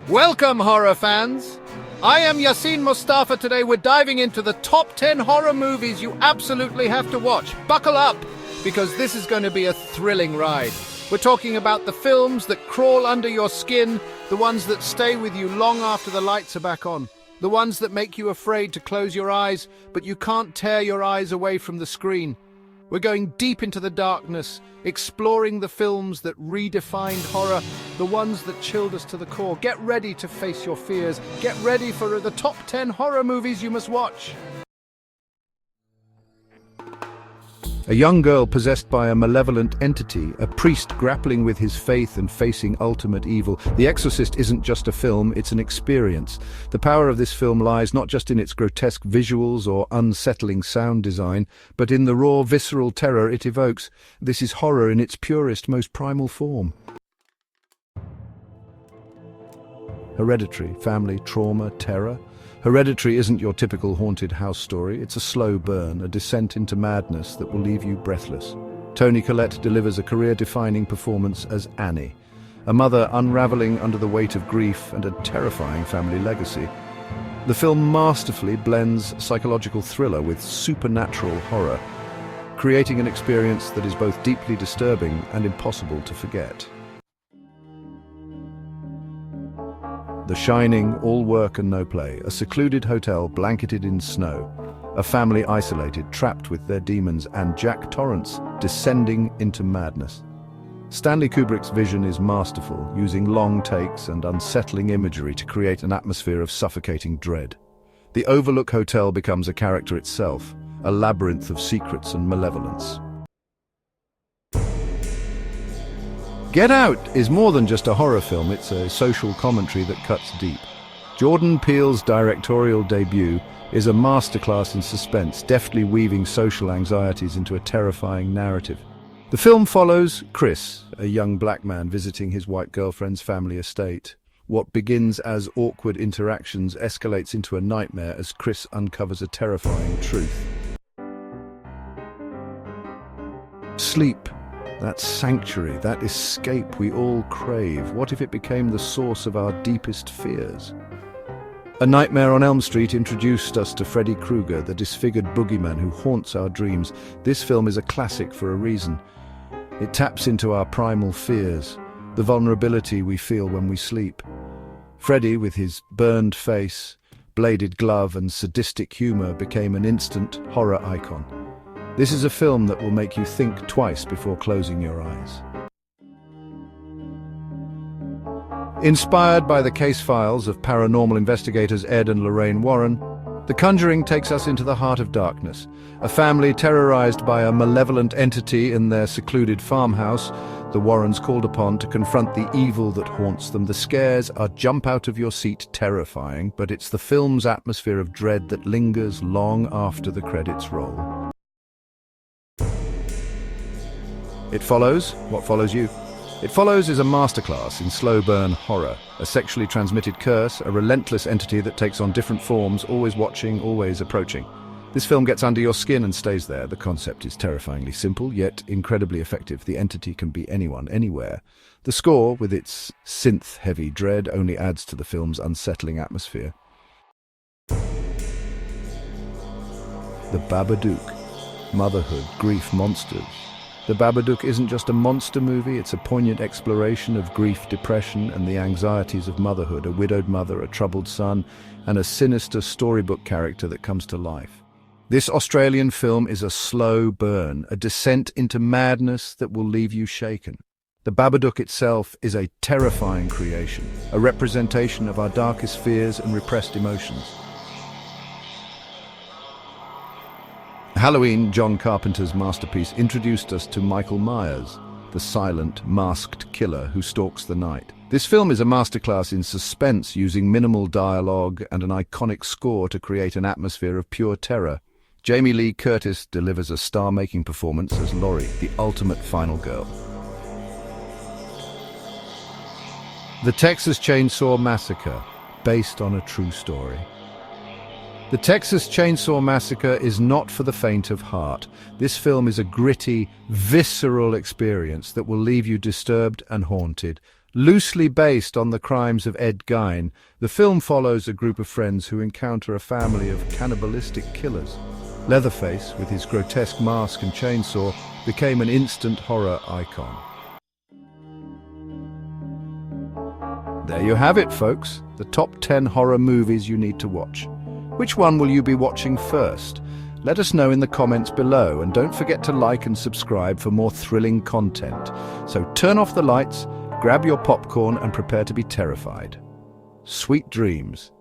Welcome, horror fans! I am Yassine Mustafa. Today we're diving into the top 10 horror movies you absolutely have to watch. Buckle up, because this is going to be a thrilling ride. We're talking about the films that crawl under your skin, the ones that stay with you long after the lights are back on, the ones that make you afraid to close your eyes, but you can't tear your eyes away from the screen. We're going deep into the darkness, exploring the films that redefined horror, the ones that chilled us to the core. Get ready to face your fears. Get ready for the top 10 horror movies you must watch. A young girl possessed by a malevolent entity, a priest grappling with his faith and facing ultimate evil. The Exorcist isn't just a film, it's an experience. The power of this film lies not just in its grotesque visuals or unsettling sound design, but in the raw, visceral terror it evokes. This is horror in its purest, most primal form. Hereditary, family, trauma, terror. Hereditary isn't your typical haunted house story. It's a slow burn, a descent into madness that will leave you breathless. Toni Collette delivers a career-defining performance as Annie, a mother unraveling under the weight of grief and a terrifying family legacy. The film masterfully blends psychological thriller with supernatural horror, creating an experience that is both deeply disturbing and impossible to forget. The Shining, all work and no play, a secluded hotel blanketed in snow, a family isolated, trapped with their demons, and Jack Torrance descending into madness. Stanley Kubrick's vision is masterful, using long takes and unsettling imagery to create an atmosphere of suffocating dread. The Overlook Hotel becomes a character itself, a labyrinth of secrets and malevolence. Get Out is more than just a horror film, it's a social commentary that cuts deep. Jordan Peele's directorial debut is a masterclass in suspense, deftly weaving social anxieties into a terrifying narrative. The film follows Chris, a young black man visiting his white girlfriend's family estate. What begins as awkward interactions escalates into a nightmare as Chris uncovers a terrifying truth. Sleep. That sanctuary, that escape we all crave, what if it became the source of our deepest fears? A Nightmare on Elm Street introduced us to Freddy Krueger, the disfigured boogeyman who haunts our dreams. This film is a classic for a reason. It taps into our primal fears, the vulnerability we feel when we sleep. Freddy, with his burned face, bladed glove and sadistic humor, became an instant horror icon. This is a film that will make you think twice before closing your eyes. Inspired by the case files of paranormal investigators Ed and Lorraine Warren, The Conjuring takes us into the heart of darkness. A family terrorized by a malevolent entity in their secluded farmhouse, the Warrens called upon to confront the evil that haunts them. The scares are jump-out-of-your-seat terrifying, but it's the film's atmosphere of dread that lingers long after the credits roll. It Follows, What Follows You. It Follows is a masterclass in slow-burn horror, a sexually transmitted curse, a relentless entity that takes on different forms, always watching, always approaching. This film gets under your skin and stays there. The concept is terrifyingly simple, yet incredibly effective. The entity can be anyone, anywhere. The score, with its synth-heavy dread, only adds to the film's unsettling atmosphere. The Babadook. Motherhood, grief, monsters. The Babadook isn't just a monster movie, it's a poignant exploration of grief, depression, and the anxieties of motherhood, a widowed mother, a troubled son, and a sinister storybook character that comes to life. This Australian film is a slow burn, a descent into madness that will leave you shaken. The Babadook itself is a terrifying creation, a representation of our darkest fears and repressed emotions. Halloween, John Carpenter's masterpiece, introduced us to Michael Myers, the silent, masked killer who stalks the night. This film is a masterclass in suspense, using minimal dialogue and an iconic score to create an atmosphere of pure terror. Jamie Lee Curtis delivers a star-making performance as Laurie, the ultimate final girl. The Texas Chainsaw Massacre, based on a true story. The Texas Chainsaw Massacre is not for the faint of heart. This film is a gritty, visceral experience that will leave you disturbed and haunted. Loosely based on the crimes of Ed Gein, the film follows a group of friends who encounter a family of cannibalistic killers. Leatherface, with his grotesque mask and chainsaw, became an instant horror icon. There you have it, folks. The top 10 horror movies you need to watch. Which one will you be watching first? Let us know in the comments below, and don't forget to like and subscribe for more thrilling content. So turn off the lights, grab your popcorn and prepare to be terrified. Sweet dreams.